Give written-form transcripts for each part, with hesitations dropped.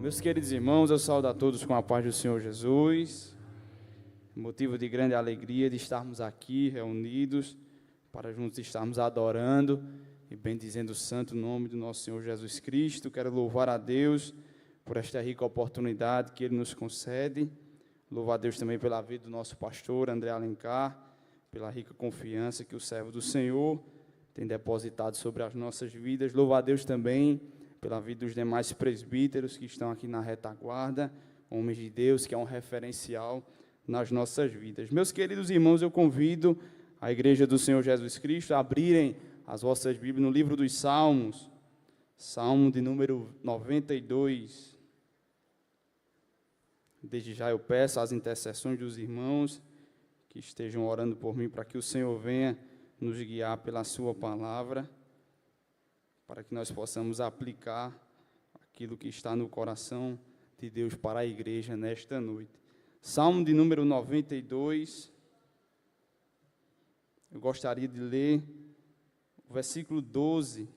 Meus queridos irmãos, eu saúdo a todos com a paz do Senhor Jesus. Motivo de grande alegria de estarmos aqui reunidos para juntos estarmos adorando e bendizendo o santo nome do nosso Senhor Jesus Cristo. Quero louvar a Deus por esta rica oportunidade que Ele nos concede. Louvar a Deus também pela vida do nosso pastor André Alencar, pela rica confiança que o servo do Senhor tem depositado sobre as nossas vidas. Louvar a Deus também pela vida dos demais presbíteros que estão aqui na retaguarda, homens de Deus, que é um referencial nas nossas vidas. Meus queridos irmãos, eu convido a Igreja do Senhor Jesus Cristo a abrirem as vossas Bíblias no livro dos Salmos, Salmo de número 92. Desde já eu peço as intercessões dos irmãos que estejam orando por mim, para que o Senhor venha nos guiar pela sua palavra, para que nós possamos aplicar aquilo que está no coração de Deus para a igreja nesta noite. Salmo de número 92, eu gostaria de ler o versículo 12,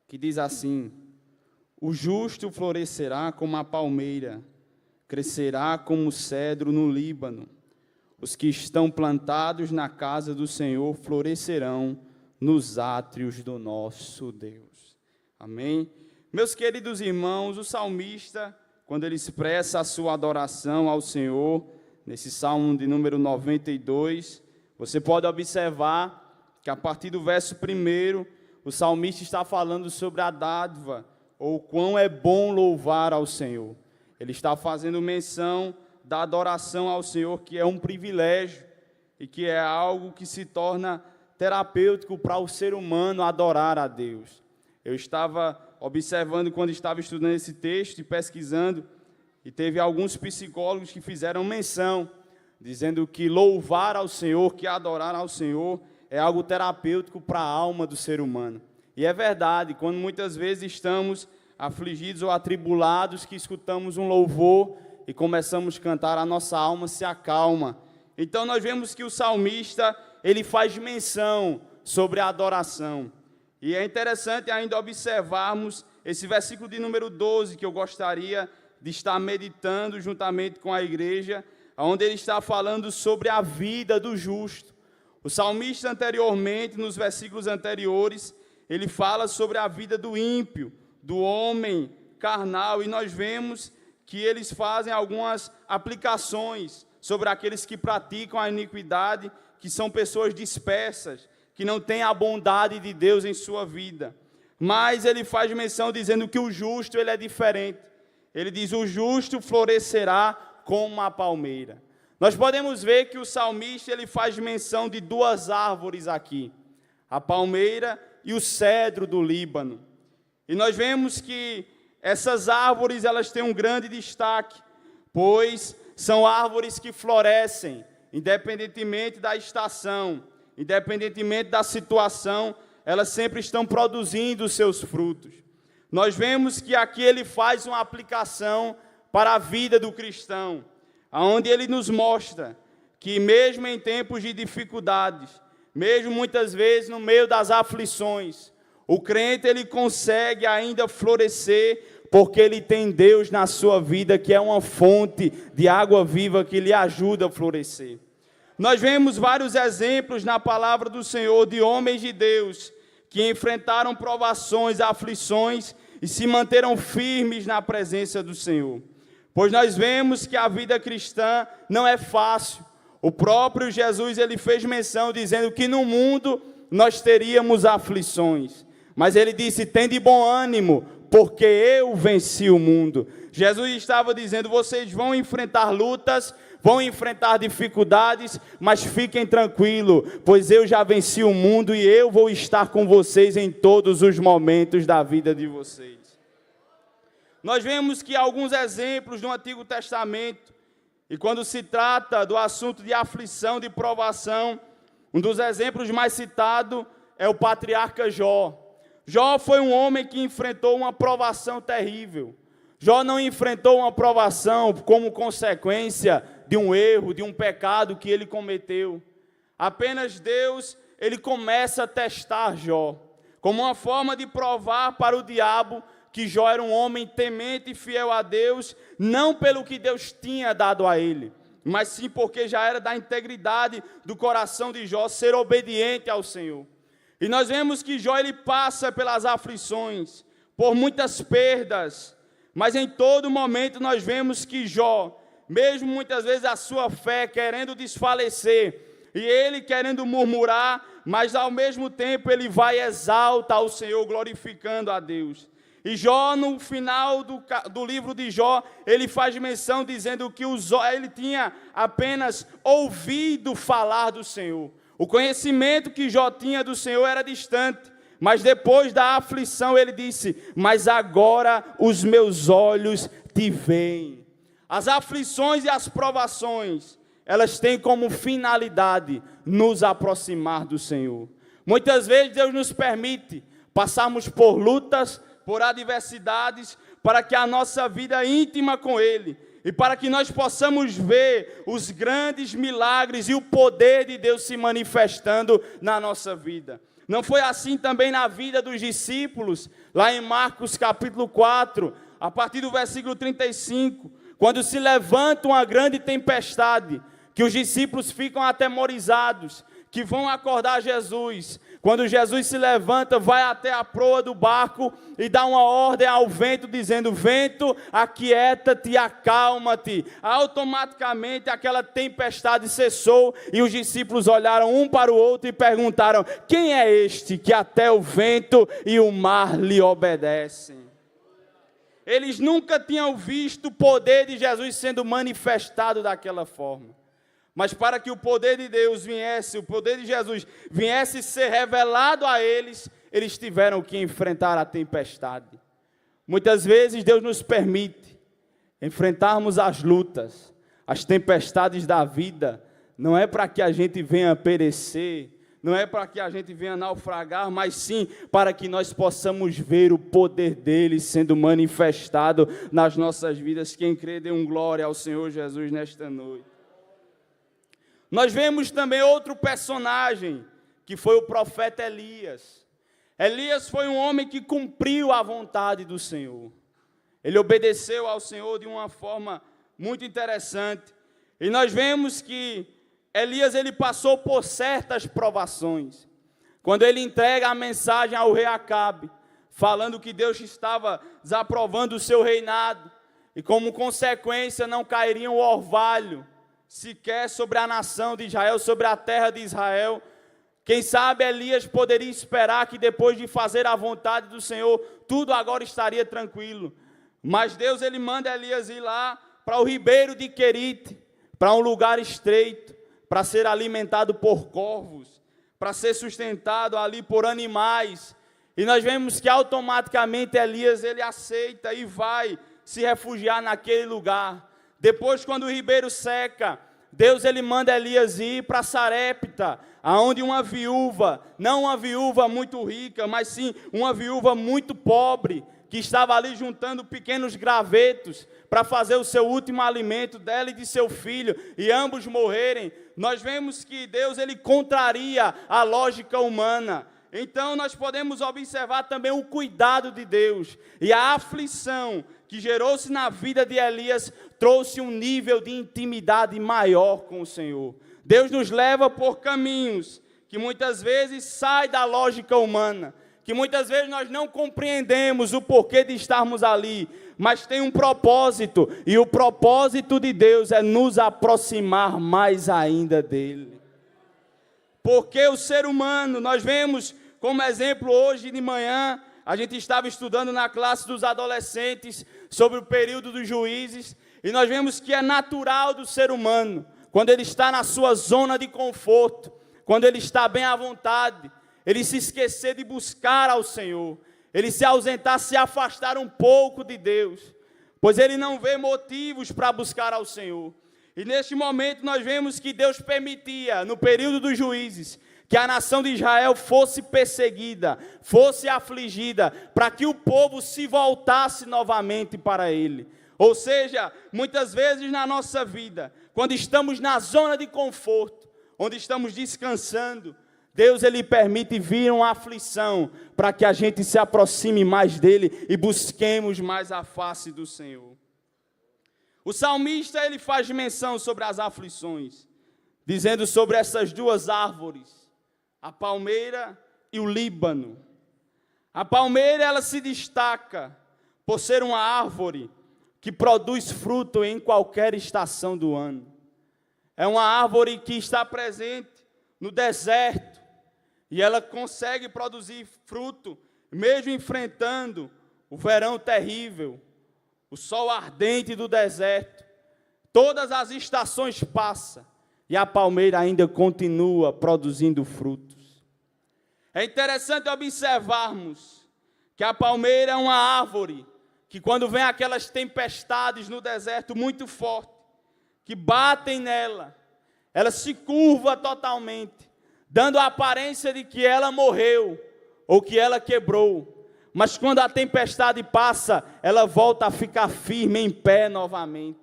que diz assim: o justo florescerá como a palmeira, crescerá como o cedro no Líbano. Os que estão plantados na casa do Senhor florescerão nos átrios do nosso Deus. Amém? Meus queridos irmãos, o salmista, quando ele expressa a sua adoração ao Senhor, nesse Salmo de número 92, você pode observar que a partir do verso 1, o salmista está falando sobre a dádiva, ou quão é bom louvar ao Senhor. Ele está fazendo menção da adoração ao Senhor, que é um privilégio, e que é algo que se torna terapêutico para o ser humano adorar a Deus. Eu estava observando quando estava estudando esse texto e pesquisando, e teve alguns psicólogos que fizeram menção, dizendo que louvar ao Senhor, que adorar ao Senhor, é algo terapêutico para a alma do ser humano. E é verdade, quando muitas vezes estamos afligidos ou atribulados, que escutamos um louvor e começamos a cantar, a nossa alma se acalma. Então nós vemos que o salmista, ele faz menção sobre a adoração. E é interessante ainda observarmos esse versículo de número 12, que eu gostaria de estar meditando juntamente com a igreja, onde ele está falando sobre a vida do justo. O salmista anteriormente, nos versículos anteriores, ele fala sobre a vida do ímpio, do homem carnal, e nós vemos que eles fazem algumas aplicações sobre aqueles que praticam a iniquidade, que são pessoas dispersas, que não têm a bondade de Deus em sua vida. Mas ele faz menção dizendo que o justo, ele é diferente. Ele diz: o justo florescerá como a palmeira. Nós podemos ver que o salmista, ele faz menção de duas árvores aqui, a palmeira e o cedro do Líbano. E nós vemos que essas árvores, elas têm um grande destaque, pois são árvores que florescem, independentemente da estação, independentemente da situação, elas sempre estão produzindo os seus frutos. Nós vemos que aqui ele faz uma aplicação para a vida do cristão, onde ele nos mostra que mesmo em tempos de dificuldades, mesmo muitas vezes no meio das aflições, o crente ele consegue ainda florescer, porque ele tem Deus na sua vida, que é uma fonte de água viva que lhe ajuda a florescer. Nós vemos vários exemplos na palavra do Senhor de homens de Deus que enfrentaram provações, aflições e se manteram firmes na presença do Senhor. Pois nós vemos que a vida cristã não é fácil. O próprio Jesus, ele fez menção dizendo que no mundo nós teríamos aflições. Mas ele disse: tende bom ânimo, porque eu venci o mundo. Jesus estava dizendo: vocês vão enfrentar lutas, vão enfrentar dificuldades, mas fiquem tranquilos, pois eu já venci o mundo e eu vou estar com vocês em todos os momentos da vida de vocês. Nós vemos que alguns exemplos do Antigo Testamento, e quando se trata do assunto de aflição, de provação, um dos exemplos mais citados é o patriarca Jó. Jó foi um homem que enfrentou uma provação terrível. Jó não enfrentou uma provação como consequência de um erro, de um pecado que ele cometeu. Apenas Deus, ele começa a testar Jó, como uma forma de provar para o diabo que Jó era um homem temente e fiel a Deus, não pelo que Deus tinha dado a ele, mas sim porque já era da integridade do coração de Jó ser obediente ao Senhor. E nós vemos que Jó ele passa pelas aflições, por muitas perdas, mas em todo momento nós vemos que Jó, mesmo muitas vezes a sua fé querendo desfalecer, e ele querendo murmurar, mas ao mesmo tempo ele vai e exalta ao Senhor, glorificando a Deus. E Jó, no final do livro de Jó, ele faz menção dizendo que ele tinha apenas ouvido falar do Senhor. O conhecimento que Jó tinha do Senhor era distante, mas depois da aflição ele disse: mas agora os meus olhos te veem. As aflições e as provações, elas têm como finalidade nos aproximar do Senhor. Muitas vezes Deus nos permite passarmos por lutas, por adversidades, para que a nossa vida íntima com Ele, e para que nós possamos ver os grandes milagres e o poder de Deus se manifestando na nossa vida. Não foi assim também na vida dos discípulos, lá em Marcos capítulo 4, a partir do versículo 35, quando se levanta uma grande tempestade, que os discípulos ficam atemorizados, que vão acordar Jesus. Quando Jesus se levanta, vai até a proa do barco e dá uma ordem ao vento, dizendo: vento, aquieta-te e acalma-te. Automaticamente aquela tempestade cessou e os discípulos olharam um para o outro e perguntaram: quem é este que até o vento e o mar lhe obedecem? Eles nunca tinham visto o poder de Jesus sendo manifestado daquela forma. Mas para que o poder de Deus viesse, o poder de Jesus viesse ser revelado a eles, eles tiveram que enfrentar a tempestade. Muitas vezes Deus nos permite enfrentarmos as lutas, as tempestades da vida, não é para que a gente venha perecer, não é para que a gente venha naufragar, mas sim para que nós possamos ver o poder dele sendo manifestado nas nossas vidas. Quem crê, dê glória ao Senhor Jesus nesta noite. Nós vemos também outro personagem, que foi o profeta Elias. Elias foi um homem que cumpriu a vontade do Senhor. Ele obedeceu ao Senhor de uma forma muito interessante. E nós vemos que Elias ele passou por certas provações. Quando ele entrega a mensagem ao rei Acabe, falando que Deus estava desaprovando o seu reinado, e como consequência não cairia um orvalho sequer sobre a nação de Israel, sobre a terra de Israel. Quem sabe Elias poderia esperar que depois de fazer a vontade do Senhor, tudo agora estaria tranquilo. Mas Deus ele manda Elias ir lá para o ribeiro de Querite, para um lugar estreito, para ser alimentado por corvos, para ser sustentado ali por animais. E nós vemos que automaticamente Elias ele aceita e vai se refugiar naquele lugar. Depois, quando o ribeiro seca, Deus ele manda Elias ir para Sarepta, aonde uma viúva, não uma viúva muito rica, mas sim uma viúva muito pobre, que estava ali juntando pequenos gravetos para fazer o seu último alimento dela e de seu filho, e ambos morrerem. Nós vemos que Deus ele contraria a lógica humana. Então nós podemos observar também o cuidado de Deus, e a aflição que gerou-se na vida de Elias trouxe um nível de intimidade maior com o Senhor. Deus nos leva por caminhos que muitas vezes saem da lógica humana, que muitas vezes nós não compreendemos o porquê de estarmos ali, mas tem um propósito, e o propósito de Deus é nos aproximar mais ainda dele. Porque o ser humano, nós vemos como exemplo hoje de manhã, a gente estava estudando na classe dos adolescentes sobre o período dos juízes, e nós vemos que é natural do ser humano, quando ele está na sua zona de conforto, quando ele está bem à vontade, ele se esquecer de buscar ao Senhor, ele se ausentar, se afastar um pouco de Deus, pois ele não vê motivos para buscar ao Senhor. E neste momento nós vemos que Deus permitia, no período dos juízes, que a nação de Israel fosse perseguida, fosse afligida, para que o povo se voltasse novamente para ele. Ou seja, muitas vezes na nossa vida, quando estamos na zona de conforto, onde estamos descansando, Deus, Ele permite vir uma aflição para que a gente se aproxime mais dEle e busquemos mais a face do Senhor. O salmista, ele faz menção sobre as aflições, dizendo sobre essas duas árvores, a palmeira e o líbano. A palmeira, ela se destaca por ser uma árvore que produz fruto em qualquer estação do ano. É uma árvore que está presente no deserto e ela consegue produzir fruto, mesmo enfrentando o verão terrível, o sol ardente do deserto. Todas as estações passam e a palmeira ainda continua produzindo frutos. É interessante observarmos que a palmeira é uma árvore que, quando vem aquelas tempestades no deserto muito fortes, que batem nela, ela se curva totalmente, dando a aparência de que ela morreu ou que ela quebrou. Mas quando a tempestade passa, ela volta a ficar firme em pé novamente.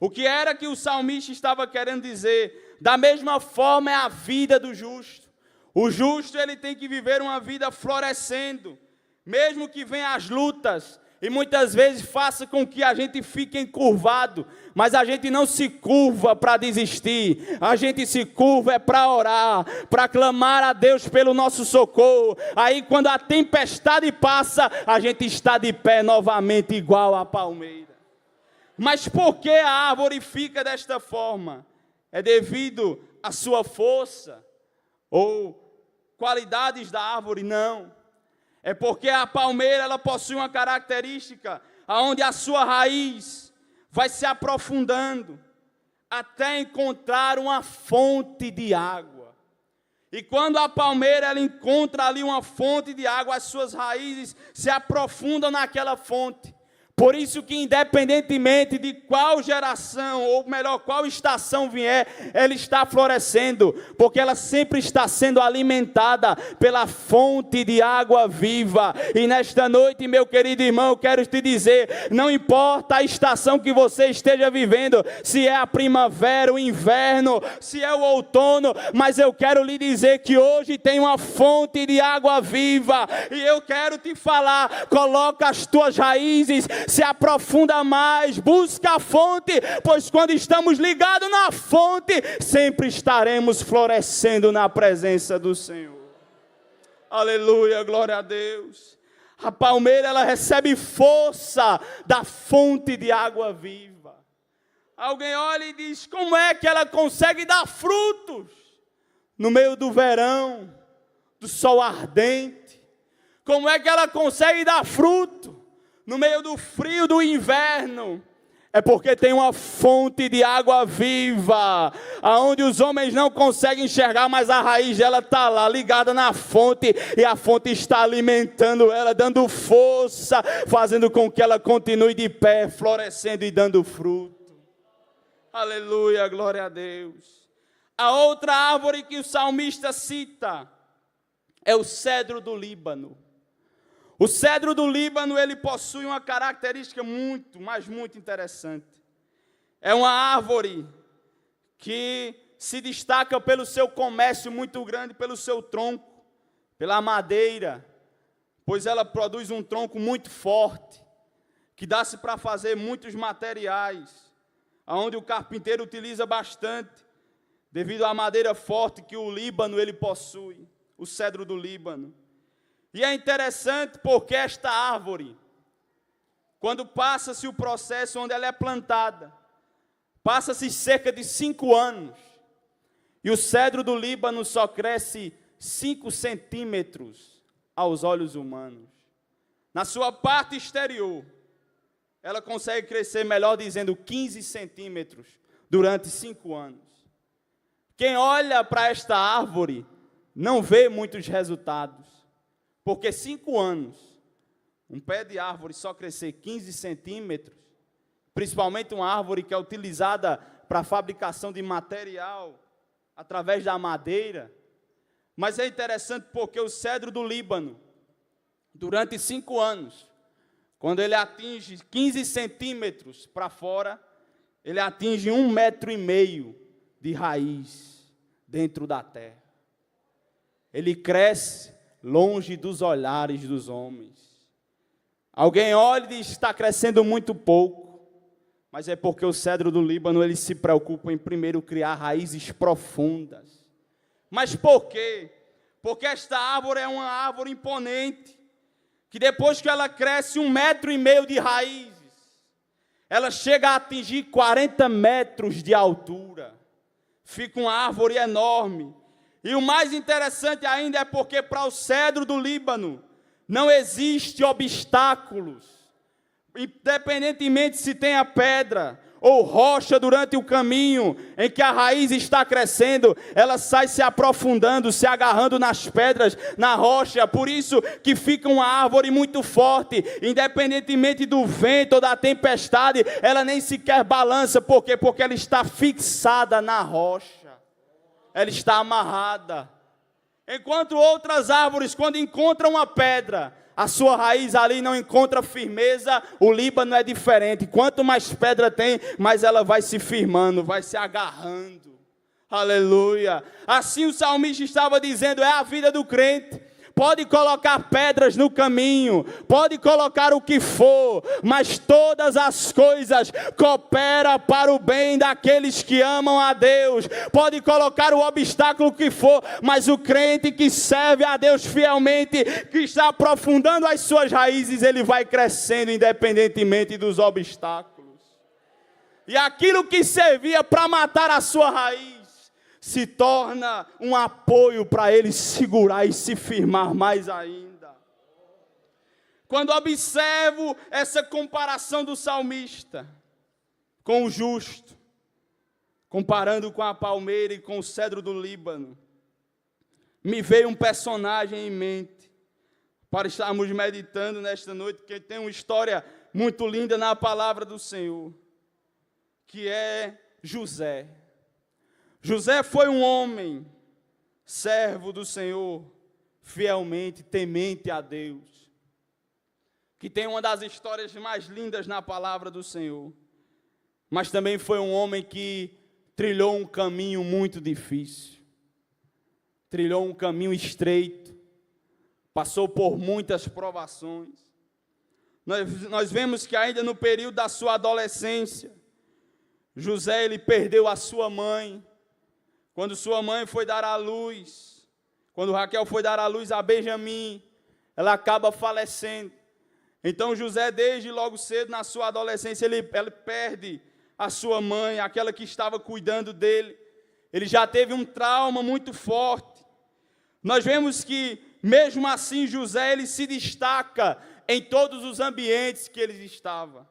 O que era que o salmista estava querendo dizer? Da mesma forma é a vida do justo. O justo, ele tem que viver uma vida florescendo, mesmo que venham as lutas, e muitas vezes faça com que a gente fique encurvado, mas a gente não se curva para desistir, a gente se curva para orar, para clamar a Deus pelo nosso socorro. Aí quando a tempestade passa, a gente está de pé novamente igual a palmeira. Mas por que a árvore fica desta forma? É devido à sua força ou qualidades da árvore? Não. É porque a palmeira, ela possui uma característica onde a sua raiz vai se aprofundando até encontrar uma fonte de água. E quando a palmeira, ela encontra ali uma fonte de água, as suas raízes se aprofundam naquela fonte. Por isso que, independentemente de qual geração, ou melhor, qual estação vier, ela está florescendo, porque ela sempre está sendo alimentada pela fonte de água viva. E nesta noite, meu querido irmão, eu quero te dizer, não importa a estação que você esteja vivendo, se é a primavera, o inverno, se é o outono, mas eu quero lhe dizer que hoje tem uma fonte de água viva, e eu quero te falar, coloca as tuas raízes, se aprofunda mais, busca a fonte, pois quando estamos ligados na fonte, sempre estaremos florescendo na presença do Senhor. Aleluia, glória a Deus. A palmeira, ela recebe força da fonte de água viva. Alguém olha e diz, como é que ela consegue dar frutos no meio do verão, do sol ardente? Como é que ela consegue dar fruto no meio do frio do inverno? É porque tem uma fonte de água viva, aonde os homens não conseguem enxergar, mas a raiz dela está lá, ligada na fonte, e a fonte está alimentando ela, dando força, fazendo com que ela continue de pé, florescendo e dando fruto. Aleluia, glória a Deus. A outra árvore que o salmista cita é o cedro do Líbano. O cedro do Líbano, ele possui uma característica muito, mas muito interessante. É uma árvore que se destaca pelo seu comércio muito grande, pelo seu tronco, pela madeira, pois ela produz um tronco muito forte, que dá-se para fazer muitos materiais, onde o carpinteiro utiliza bastante, devido à madeira forte que o Líbano ele possui, o cedro do Líbano. E é interessante porque esta árvore, quando passa-se o processo onde ela é plantada, passa-se cerca de 5 anos, e o cedro do Líbano só cresce 5 centímetros aos olhos humanos. Na sua parte exterior, ela consegue crescer, melhor dizendo, 15 centímetros durante 5 anos. Quem olha para esta árvore não vê muitos resultados. Porque 5 anos, um pé de árvore só crescer 15 centímetros, principalmente uma árvore que é utilizada para a fabricação de material, através da madeira. Mas é interessante porque o cedro do Líbano, durante 5 anos, quando ele atinge 15 centímetros para fora, ele atinge 1,5 metro de raiz dentro da terra. ele cresce longe dos olhares dos homens. Alguém olha e diz, está crescendo muito pouco, mas é porque o cedro do Líbano, ele se preocupa em primeiro criar raízes profundas. Mas por quê? Porque esta árvore é uma árvore imponente, que depois que ela cresce 1,5 metro de raízes, ela chega a atingir 40 metros de altura. Fica uma árvore enorme. E o mais interessante ainda é porque para o cedro do Líbano não existe obstáculos. Independentemente se tenha pedra ou rocha durante o caminho em que a raiz está crescendo, ela sai se aprofundando, se agarrando nas pedras, na rocha. Por isso que fica uma árvore muito forte, independentemente do vento ou da tempestade, ela nem sequer balança. Por quê? Porque ela está fixada na rocha, ela está amarrada. Enquanto outras árvores, quando encontram uma pedra, a sua raiz ali não encontra firmeza. O Líbano é diferente. Quanto mais pedra tem, mais ela vai se firmando, vai se agarrando. Aleluia. Assim o salmista estava dizendo, é a vida do crente. Pode colocar pedras no caminho, pode colocar o que for, mas todas as coisas cooperam para o bem daqueles que amam a Deus. Pode colocar o obstáculo que for, mas o crente que serve a Deus fielmente, que está aprofundando as suas raízes, ele vai crescendo independentemente dos obstáculos. E aquilo que servia para matar a sua raiz, se torna um apoio para ele segurar e se firmar mais ainda. Quando observo essa comparação do salmista com o justo, comparando com a palmeira e com o cedro do Líbano, me veio um personagem em mente, para estarmos meditando nesta noite, que tem uma história muito linda na palavra do Senhor, que é José. José foi um homem, servo do Senhor, fielmente, temente a Deus, que tem uma das histórias mais lindas na palavra do Senhor, mas também foi um homem que trilhou um caminho muito difícil, trilhou um caminho estreito, passou por muitas provações. Nós vemos que ainda no período da sua adolescência, José ele perdeu a sua mãe. Quando sua mãe foi dar à luz, quando Raquel foi dar à luz a Benjamim, ela acaba falecendo. Então José, desde logo cedo, na sua adolescência, ele perde a sua mãe, aquela que estava cuidando dele. Ele já teve um trauma muito forte. Nós vemos que, mesmo assim, José ele se destaca em todos os ambientes que ele estava.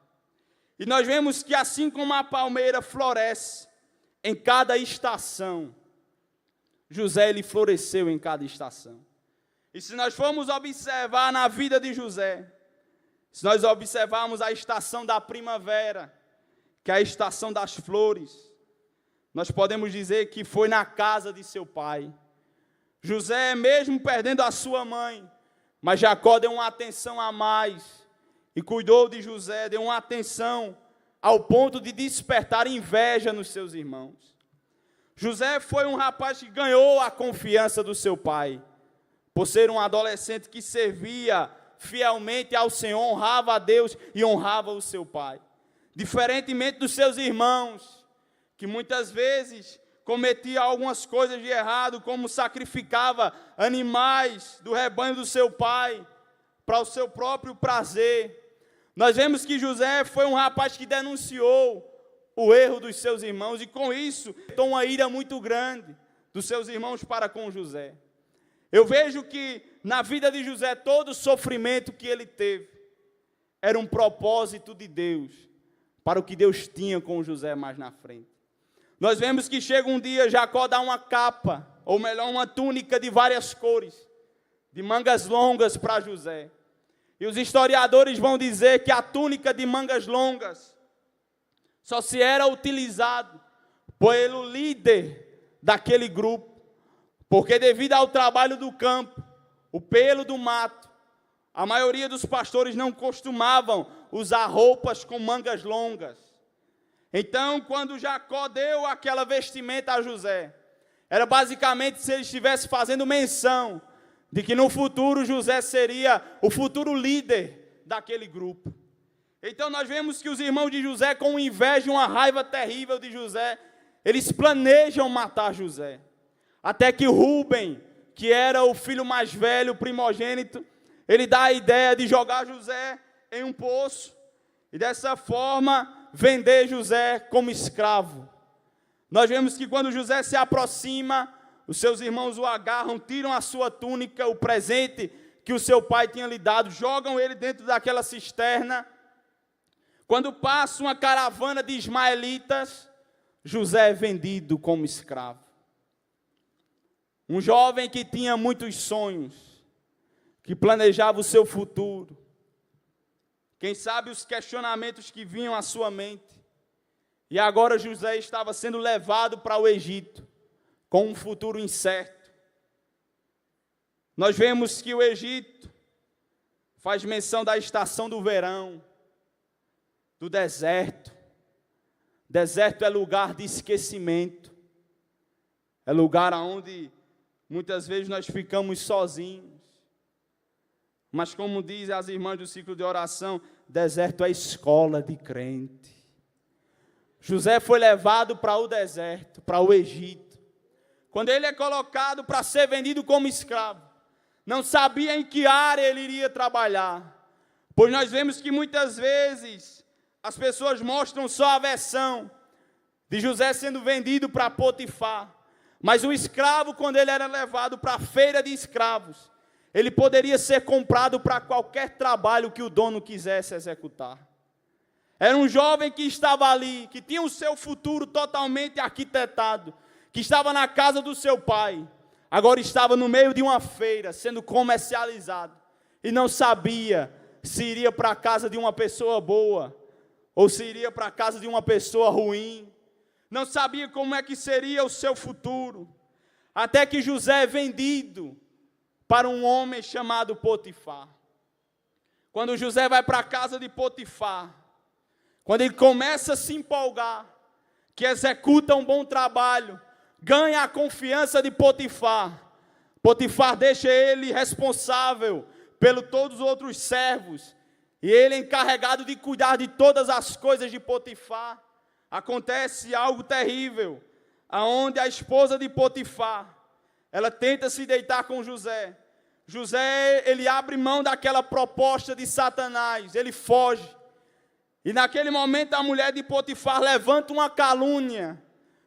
E nós vemos que, assim como a palmeira floresce em cada estação, José ele floresceu em cada estação. E se nós formos observar na vida de José, se nós observarmos a estação da primavera, que é a estação das flores, nós podemos dizer que foi na casa de seu pai. José, mesmo perdendo a sua mãe, mas Jacó deu uma atenção a mais, e cuidou de José, deu uma atenção ao ponto de despertar inveja nos seus irmãos. José foi um rapaz que ganhou a confiança do seu pai, por ser um adolescente que servia fielmente ao Senhor, honrava a Deus e honrava o seu pai. Diferentemente dos seus irmãos, que muitas vezes cometia algumas coisas de errado, como sacrificava animais do rebanho do seu pai, para o seu próprio prazer. Nós vemos que José foi um rapaz que denunciou o erro dos seus irmãos, e com isso, tomou uma ira muito grande dos seus irmãos para com José. Eu vejo que na vida de José, todo o sofrimento que ele teve, era um propósito de Deus, para o que Deus tinha com José mais na frente. Nós vemos que chega um dia, Jacó dá uma capa, ou melhor, uma túnica de várias cores, de mangas longas para José. E os historiadores vão dizer que a túnica de mangas longas só se era utilizado pelo líder daquele grupo, porque devido ao trabalho do campo, o pelo do mato, a maioria dos pastores não costumavam usar roupas com mangas longas. Então, quando Jacó deu aquela vestimenta a José, Era basicamente se ele estivesse fazendo menção de que no futuro José seria o futuro líder daquele grupo. Então nós vemos que os irmãos de José, com inveja e uma raiva terrível de José, eles planejam matar José. Até que Rúben, que era o filho mais velho, o primogênito, ele dá a ideia de jogar José em um poço e dessa forma vender José como escravo. Nós vemos que quando José se aproxima, os seus irmãos o agarram, tiram a sua túnica, o presente que o seu pai tinha lhe dado, jogam ele dentro daquela cisterna. Quando passa uma caravana de ismaelitas, José é vendido como escravo. Um jovem que tinha muitos sonhos, que planejava o seu futuro. Quem sabe os questionamentos que vinham à sua mente. E agora José estava sendo levado para o Egito, com um futuro incerto. Nós vemos que o Egito faz menção da estação do verão, do deserto. Deserto é lugar de esquecimento. É lugar onde muitas vezes nós ficamos sozinhos. Mas como dizem as irmãs do ciclo de oração, deserto é escola de crente. José foi levado para o deserto, para o Egito. Quando ele é colocado para ser vendido como escravo, não sabia em que área ele iria trabalhar. Pois nós vemos que muitas vezes as pessoas mostram só a versão de José sendo vendido para Potifar. Mas o escravo, quando ele era levado para a feira de escravos, ele poderia ser comprado para qualquer trabalho que o dono quisesse executar. Era um jovem que estava ali, que tinha o seu futuro totalmente arquitetado, que estava na casa do seu pai, agora estava no meio de uma feira, sendo comercializado, e não sabia se iria para a casa de uma pessoa boa, ou se iria para a casa de uma pessoa ruim, não sabia como é que seria o seu futuro, até que José é vendido para um homem chamado Potifar. Quando José vai para a casa de Potifar, quando ele começa a se empolgar, que executa um bom trabalho, ganha a confiança de Potifar. Potifar deixa ele responsável pelos todos os outros servos, e ele é encarregado de cuidar de todas as coisas de Potifar. Acontece algo terrível, aonde a esposa de Potifar, ela tenta se deitar com José. José, ele abre mão daquela proposta de Satanás, ele foge. E naquele momento a mulher de Potifar levanta uma calúnia,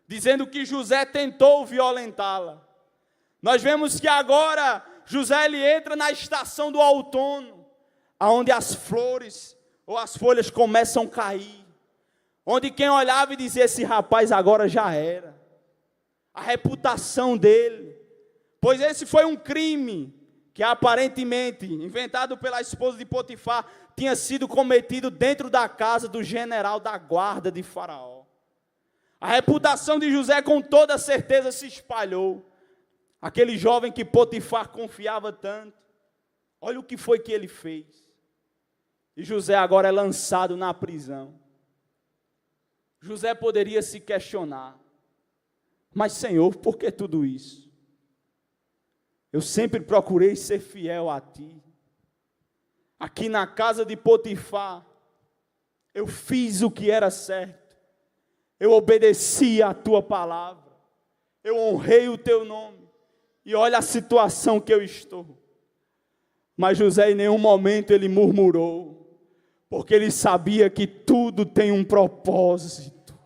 dizendo que José tentou violentá-la. Nós vemos que agora José ele entra na estação do outono, onde as flores ou as folhas começam a cair. Onde quem olhava e dizia, esse rapaz agora já era. A reputação dele. Pois esse foi um crime que aparentemente, inventado pela esposa de Potifar, tinha sido cometido dentro da casa do general da guarda de Faraó. A reputação de José com toda certeza se espalhou. Aquele jovem que Potifar confiava tanto, olha o que foi que ele fez. E José agora é lançado na prisão. José poderia se questionar, mas Senhor, por que tudo isso? Eu sempre procurei ser fiel a Ti. Aqui na casa de Potifar, eu fiz o que era certo. Eu obedeci a Tua palavra. Eu honrei o Teu nome. E olha a situação que eu estou. Mas José em nenhum momento ele murmurou, porque ele sabia que tudo tem um propósito.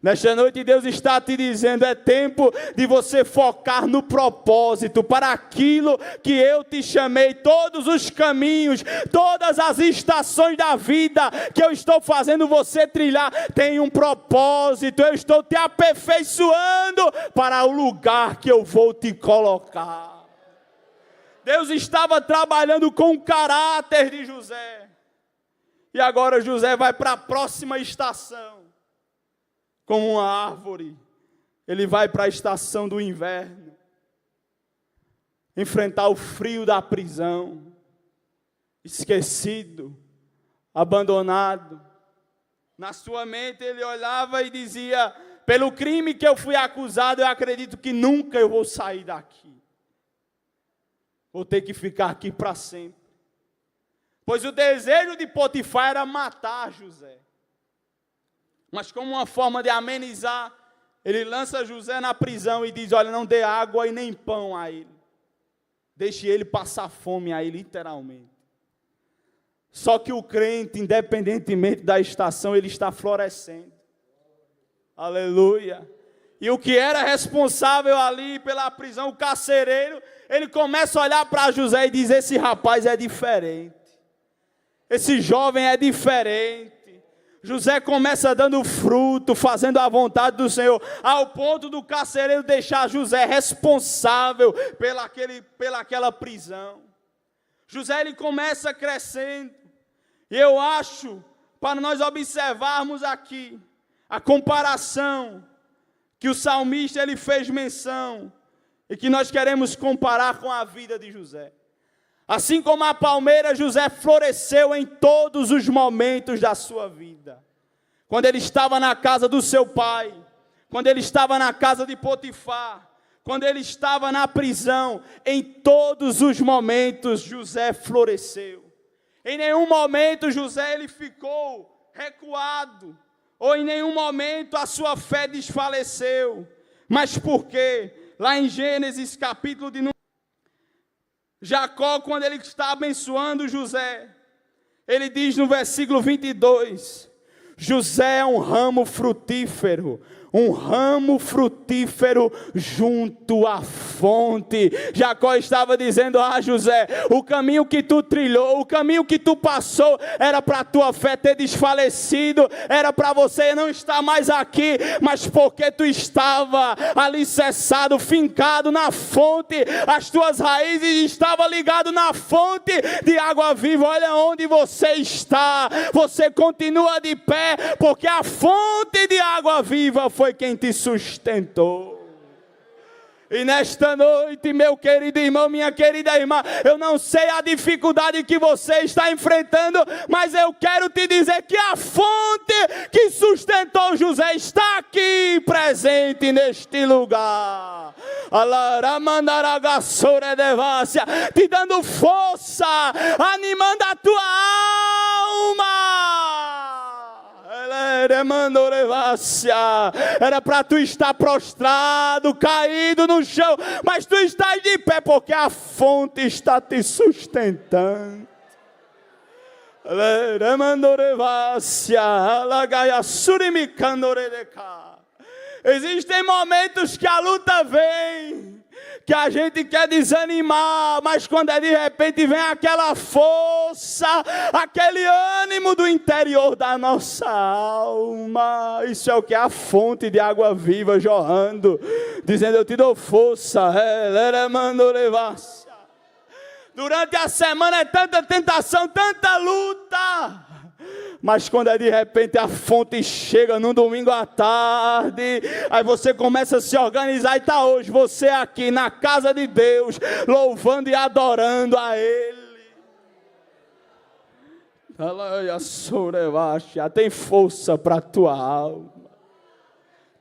Nesta noite Deus está te dizendo, é tempo de você focar no propósito, para aquilo que eu te chamei, todos os caminhos, todas as estações da vida que eu estou fazendo você trilhar, tem um propósito, eu estou te aperfeiçoando para o lugar que eu vou te colocar. Deus estava trabalhando com o caráter de José, e agora José vai para a próxima estação. Como uma árvore, ele vai para a estação do inverno, enfrentar o frio da prisão, esquecido, abandonado, Na sua mente ele olhava e dizia: pelo crime que eu fui acusado, eu acredito que nunca eu vou sair daqui. Vou ter que ficar aqui para sempre. Pois o desejo de Potifar era matar José. Mas como uma forma de amenizar, ele lança José na prisão e diz: olha, não dê água e nem pão a ele. Deixe ele passar fome aí, literalmente. Só que o crente, independentemente da estação, ele está florescendo. Aleluia. E o que era responsável ali pela prisão, o carcereiro, ele começa a olhar para José e diz: esse rapaz é diferente. Esse jovem é diferente. José começa dando fruto, fazendo a vontade do Senhor, ao ponto do carcereiro deixar José responsável pelaquela prisão. José, ele começa crescendo. E eu acho, para nós observarmos aqui, a comparação que o salmista ele fez menção, e que nós queremos comparar com a vida de José. Assim como a palmeira, José floresceu em todos os momentos da sua vida. Quando ele estava na casa do seu pai, quando ele estava na casa de Potifar, quando ele estava na prisão, em todos os momentos José floresceu. Em nenhum momento José ele ficou recuado, ou em nenhum momento a sua fé desfaleceu. Mas por quê? Lá em Gênesis capítulo de número, Jacó, quando ele está abençoando José, ele diz no versículo 22, José é um ramo frutífero junto à fonte. Jacó estava dizendo: José, o caminho que tu trilhou, o caminho que tu passou, era para a tua fé ter desfalecido, era para você não estar mais aqui, mas porque tu estava alicerçado, fincado na fonte, as tuas raízes estavam ligadas na fonte de água viva. Olha onde você está, você continua de pé, porque a fonte de água viva foi quem te sustentou. E nesta noite, meu querido irmão, minha querida irmã, eu não sei a dificuldade que você está enfrentando, mas eu quero te dizer que a fonte que sustentou José está aqui presente neste lugar. Te dando força, animando a tua alma. Era para tu estar prostrado, caído no chão, mas tu estás de pé porque a fonte está te sustentando. Existem momentos que a luta vem, que a gente quer desanimar, mas quando de repente vem aquela força, aquele ânimo do interior da nossa alma, isso é o que? A fonte de água viva jorrando, dizendo: eu te dou força. Durante a semana é tanta tentação, tanta luta, mas quando de repente a fonte chega num domingo à tarde, aí você começa a se organizar e está hoje você aqui na casa de Deus, louvando e adorando a Ele. Tem força para a tua alma.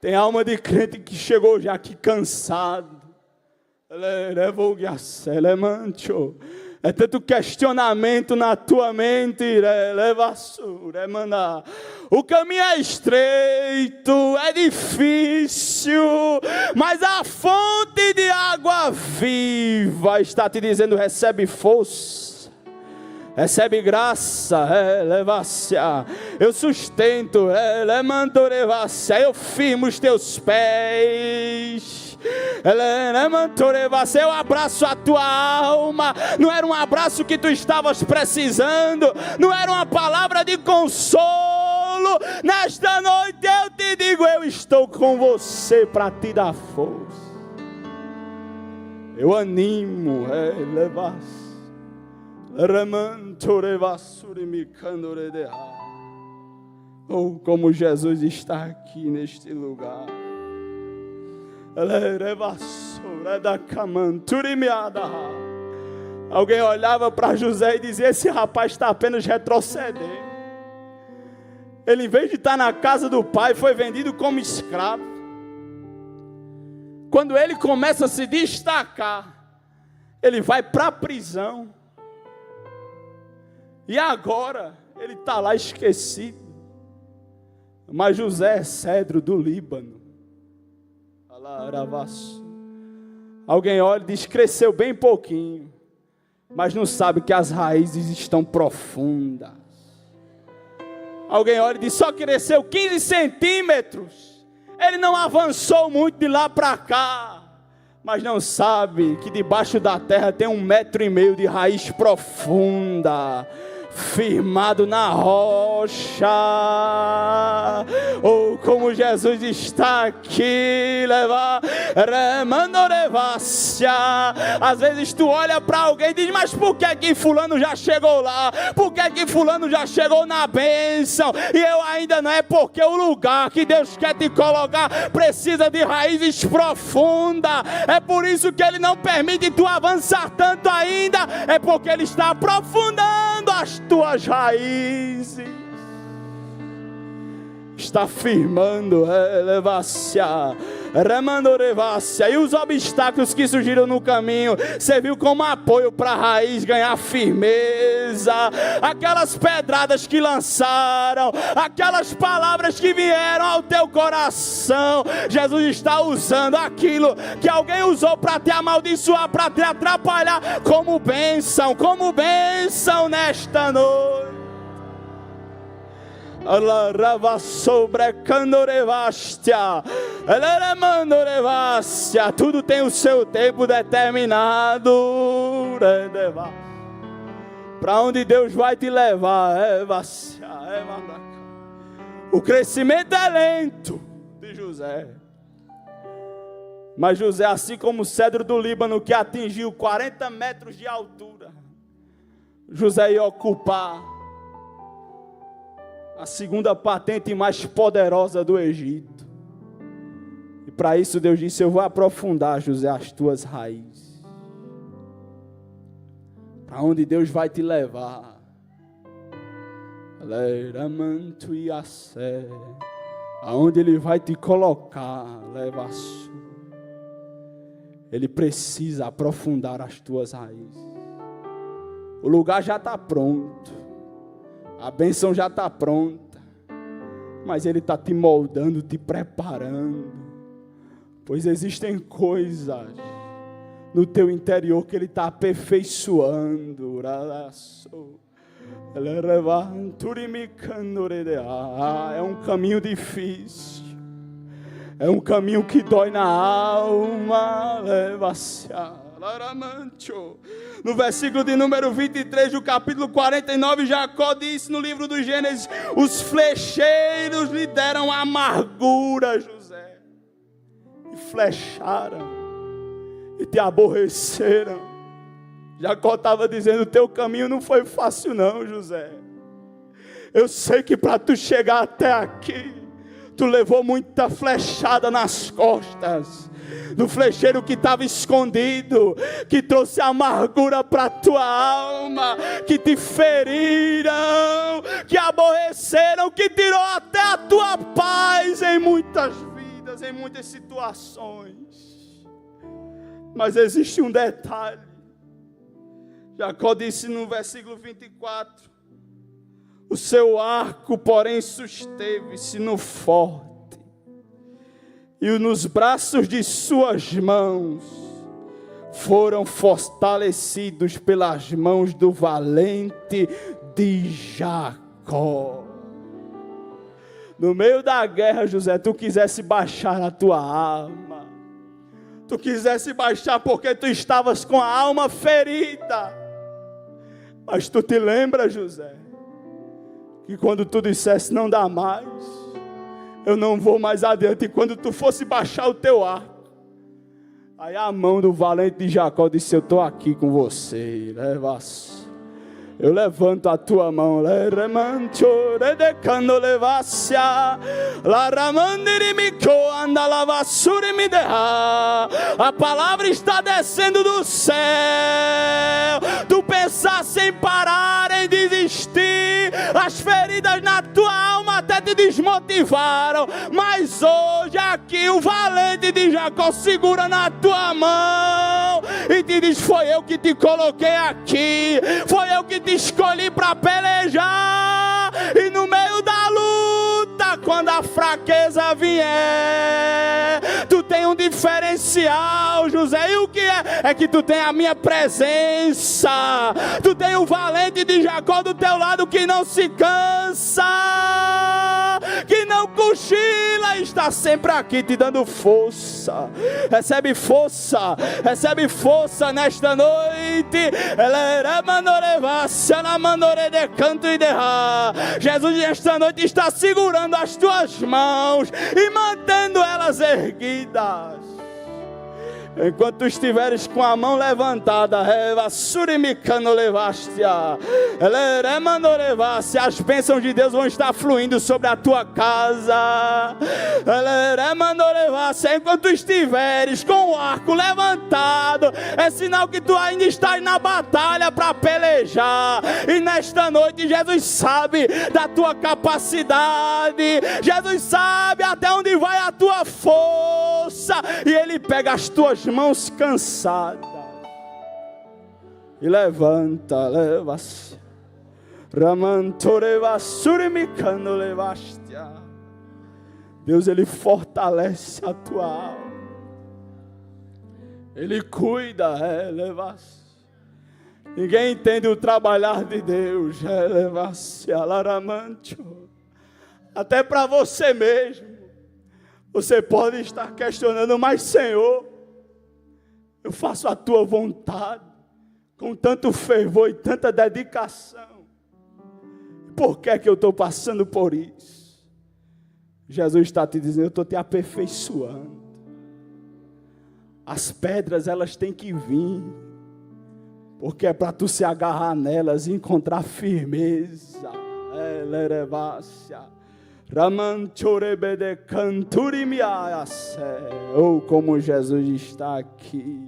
Tem alma de crente que chegou já aqui cansado. É tanto questionamento na tua mente. O caminho é estreito, é difícil, mas a fonte de água viva está te dizendo: recebe força, recebe graça, eu sustento, eu firmo os teus pés. Eu abraço a tua alma. Não era um abraço que tu estavas precisando, não era uma palavra de consolo. Nesta noite eu te digo: eu estou com você para te dar força. Eu animo. Oh, como Jesus está aqui neste lugar. Alguém olhava para José e dizia: esse rapaz está apenas retrocedendo. Ele, em vez de estar na casa do pai, foi vendido como escravo. Quando ele começa a se destacar, ele vai para a prisão. E agora, ele está lá esquecido. Mas José é cedro do Líbano. Alguém olha e diz, cresceu bem pouquinho, mas não sabe que as raízes estão profundas. Alguém olha e diz, só cresceu 15 centímetros. Ele não avançou muito de lá para cá, mas não sabe que debaixo da terra tem 1,5 metro de raiz profunda, firmado na rocha. Ou como Jesus está aqui, às vezes tu olha para alguém e diz, mas por que fulano já chegou lá? Por que fulano já chegou na bênção? E eu ainda não. É porque o lugar que Deus quer te colocar precisa de raízes profundas. É por isso que Ele não permite tu avançar tanto ainda. É porque Ele está aprofundando as tuas raízes. Está firmando, e os obstáculos que surgiram no caminho serviu como apoio para a raiz ganhar firmeza. Aquelas pedradas que lançaram, aquelas palavras que vieram ao teu coração, Jesus está usando aquilo que alguém usou para te amaldiçoar, para te atrapalhar, como bênção nesta noite. Tudo tem o seu tempo determinado. Para onde Deus vai te levar? O crescimento é lento de José, mas José, assim como o cedro do Líbano que atingiu 40 metros de altura, José ia ocupar a segunda patente mais poderosa do Egito. E para isso Deus disse, eu vou aprofundar, José, as tuas raízes. Para onde Deus vai te levar? Aonde Ele vai te colocar? Ele precisa aprofundar as tuas raízes. O lugar já está pronto. A bênção já está pronta, mas Ele está te moldando, te preparando, pois existem coisas no teu interior que Ele está aperfeiçoando. É um caminho difícil, é um caminho que dói na alma. No versículo de número 23 do capítulo 49, Jacó disse no livro do Gênesis, os flecheiros lhe deram amargura, José, e flecharam, e te aborreceram. Jacó estava dizendo, o teu caminho não foi fácil não, José. Eu sei que para tu chegar até aqui, tu levou muita flechada nas costas, do flecheiro que estava escondido, que trouxe amargura para a tua alma, que te feriram, que aborreceram, que tirou até a tua paz em muitas vidas, em muitas situações. Mas existe um detalhe. Jacó disse no versículo 24, o seu arco, porém, susteve-se no forte, e nos braços de suas mãos foram fortalecidos pelas mãos do valente de Jacó. No meio da guerra, José, tu quisesse baixar a tua alma, tu quisesse baixar porque tu estavas com a alma ferida, mas tu te lembra, José, que quando tu dissesse não dá mais, eu não vou mais adiante, e quando tu fosse baixar o teu arco, aí a mão do valente de Jacó disse, eu estou aqui com você, eu levanto a tua mão, a palavra está descendo do céu, tu pensasse em parar, em desistir, as feridas na tua alma até até te desmotivaram, mas hoje aqui o valente de Jacó segura na tua mão e te diz: foi eu que te coloquei aqui, foi eu que te escolhi para pelejar. E no meio da luta, quando a fraqueza vier, tu tem um diferencial, José. E o que é? É que tu tem a minha presença. Tu tem o valente de Jacó do teu lado, que não se cansa, que não cochila, está sempre aqui te dando força. Recebe força nesta noite. Jesus esta noite está segurando as tuas mãos e mantendo elas erguidas. Enquanto tu estiveres com a mão levantada, as bênçãos de Deus vão estar fluindo sobre a tua casa. Enquanto tu estiveres com o arco levantado, é sinal que tu ainda estás na batalha para pelejar. E nesta noite Jesus sabe da tua capacidade, Jesus sabe até onde vai a tua força, e Ele pega as tuas mãos cansadas e levanta, leva-se. Deus, Ele fortalece a tua alma, Ele cuida, leva-se. Ninguém entende o trabalhar de Deus, leva-se, até para você mesmo. Você pode estar questionando: mas Senhor, eu faço a tua vontade com tanto fervor e tanta dedicação, por que é que eu estou passando por isso? Jesus está te dizendo: eu estou te aperfeiçoando. As pedras, elas têm que vir, porque é para tu se agarrar nelas e encontrar firmeza. Oh, como Jesus está aqui.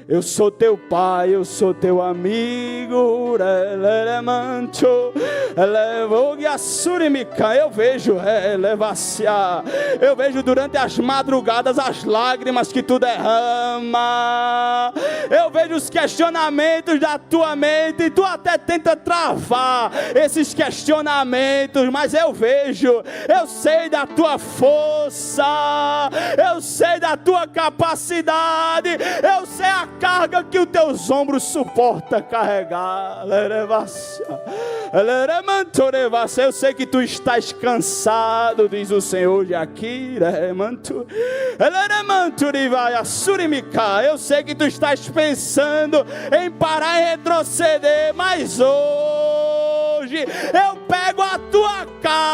Eu sou teu pai, eu sou teu amigo. Eu vejo durante as madrugadas as lágrimas que tu derrama. Eu vejo os questionamentos da tua mente, e tu até tenta travar esses questionamentos, mas eu vejo, eu sei da tua força, eu sei da tua capacidade, eu sei a carga que os teus ombros suportam carregar. Eu sei que tu estás cansado, diz o Senhor de aqui. Eu sei que tu estás pensando em parar e retroceder, mas hoje eu pego a tua carga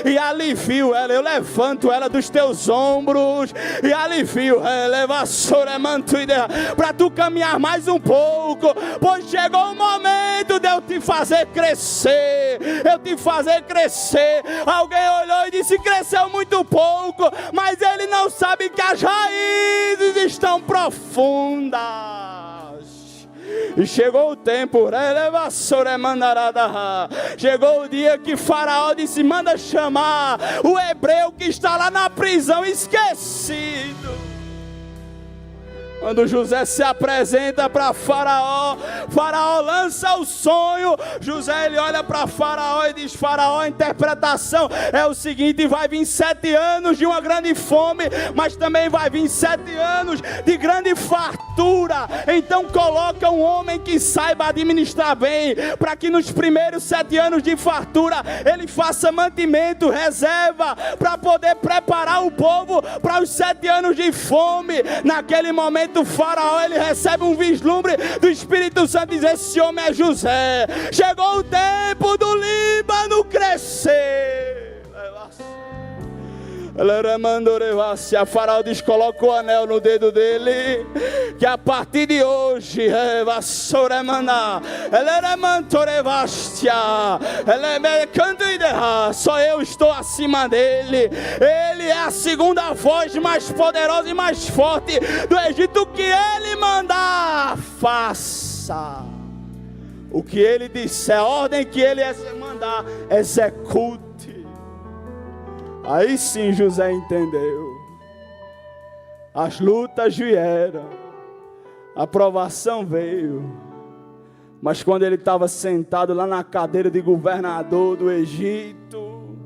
e alivio ela, eu levanto ela dos teus ombros e alivio ela, para tu caminhar mais um pouco, pois chegou o momento de eu te fazer crescer, Alguém olhou e disse: cresceu muito pouco, mas ele não sabe que as raízes estão profundas. E chegou o tempo, chegou o dia que Faraó disse: manda chamar o hebreu que está lá na prisão esquecido. Quando José se apresenta para Faraó, Faraó lança o sonho. José, ele olha para Faraó e diz: Faraó, a interpretação é o seguinte: vai vir 7 anos de uma grande fome, mas também vai vir 7 anos de grande fartura. Então coloca um homem que saiba administrar bem, para que nos primeiros 7 anos de fartura ele faça mantimento, reserva, para poder preparar o povo para os 7 anos de fome. Naquele momento o Faraó, ele recebe um vislumbre do Espírito Santo e diz: esse homem é José. Chegou o tempo do Líbano crescer. A Faraó diz: coloca o anel no dedo dele, que a partir de hoje, só eu estou acima dele. Ele é a segunda voz mais poderosa e mais forte do Egito. O que ele mandar, faça. O que ele disser, a ordem que ele mandar, execute. Aí sim José entendeu. As lutas vieram, a provação veio, mas quando ele estava sentado lá na cadeira de governador do Egito,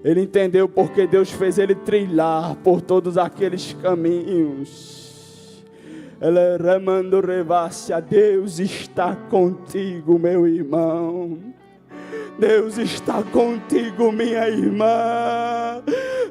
ele entendeu porque Deus fez ele trilhar por todos aqueles caminhos. Deus está contigo, meu irmão. Deus está contigo, minha irmã.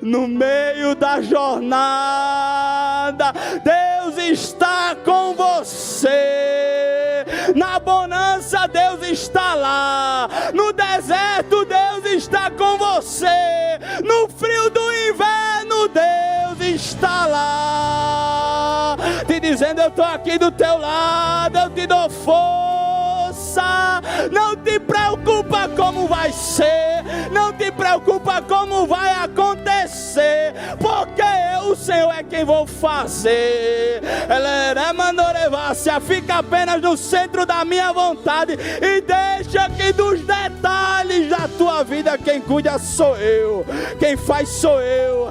No meio da jornada, Deus está com você. Na bonança, Deus está lá. No deserto, Deus está com você. No frio do inverno, Deus está lá, te dizendo: eu estou aqui do teu lado, eu te dou força. Não te preocupa como vai ser, não te preocupa como vai acontecer, porque eu, o Senhor, é quem vou fazer. Fica apenas no centro da minha vontade e deixa que dos detalhes da tua vida quem cuida sou eu, quem faz sou eu.